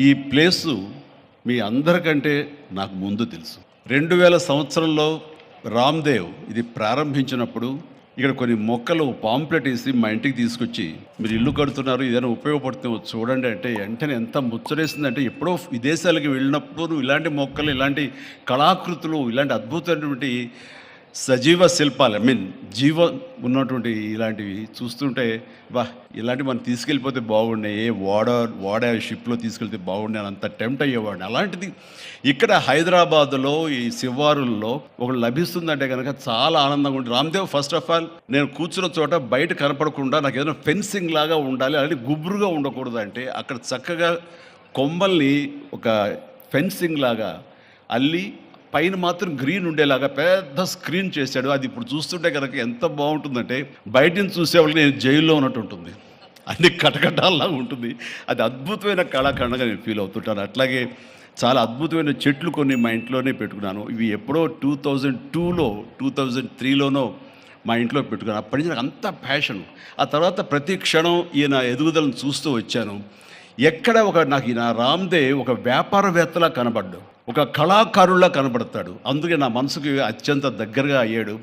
ఈ ప్లేసు మీ అందరికంటే నాకు ముందు తెలుసు. 2000 సంవత్సరంలో రామ్దేవ్ ఇది ప్రారంభించినప్పుడు ఇక్కడ కొన్ని మొక్కలు పాంప్లెట్ వేసి మా ఇంటికి తీసుకొచ్చి, మీరు ఇల్లు కడుతున్నారు, ఏదైనా ఉపయోగపడుతుందో చూడండి అంటే వెంటనే ఎంత ముచ్చటేసిందంటే, ఎప్పుడో విదేశాలకు వెళ్ళినప్పుడు ఇలాంటి మొక్కలు, ఇలాంటి కళాకృతులు, ఇలాంటి అద్భుతమైనటువంటి సజీవ శిల్పాలు, జీవం ఉన్నటువంటి ఇలాంటివి చూస్తుంటే ఇలాంటివి మనం తీసుకెళ్ళిపోతే బాగుండే, వాడ షిప్లో తీసుకెళ్తే బాగుండే అని అంత టెంప్ట్ అయ్యేవాడిని. అలాంటిది ఇక్కడ హైదరాబాద్లో ఈ శివారుల్లో ఒకటి లభిస్తుందంటే కనుక చాలా ఆనందంగా ఉంటుంది. రామ్దేవ్ ఫస్ట్ ఆఫ్ ఆల్ నేను కూర్చున్న చోట బయట కనపడకుండా నాకు ఏదైనా ఫెన్సింగ్ లాగా ఉండాలి, అలాంటి గుబురుగా ఉండకూడదు అంటే అక్కడ చక్కగా కొమ్మల్ని ఒక ఫెన్సింగ్ లాగా అల్లి పైన మాత్రం గ్రీన్ ఉండేలాగా పెద్ద స్క్రీన్ చేశాడు. అది ఇప్పుడు చూస్తుంటే కనుక ఎంత బాగుంటుందంటే బయట నుంచి చూసేవాళ్ళకి నేను జైల్లో ఉన్నట్టు ఉంటుంది, అన్ని కటకటాల్లాగా ఉంటుంది. అది అద్భుతమైన కళాఖండగా నేను ఫీల్ అవుతుంటాను. అట్లాగే చాలా అద్భుతమైన చెట్లు కొన్ని మా ఇంట్లోనే పెట్టుకున్నాను. ఇవి ఎప్పుడో 2002లో 2003లోనో మా ఇంట్లో పెట్టుకున్నాను. అప్పటి నుంచి నాకు అంత ప్యాషన్. ఆ తర్వాత ప్రతి క్షణం ఈయన ఎదుగుదలను చూస్తూ వచ్చాను. ఎక్కడ నాకు ఈయన రామ్దేవ్ ఒక వ్యాపారవేత్తలా కనబడ్డాడు, ఒక కళాకారుల్లా కనబడతాడు. అందుకే నా మనసుకి అత్యంత దగ్గరగా అయ్యాడు.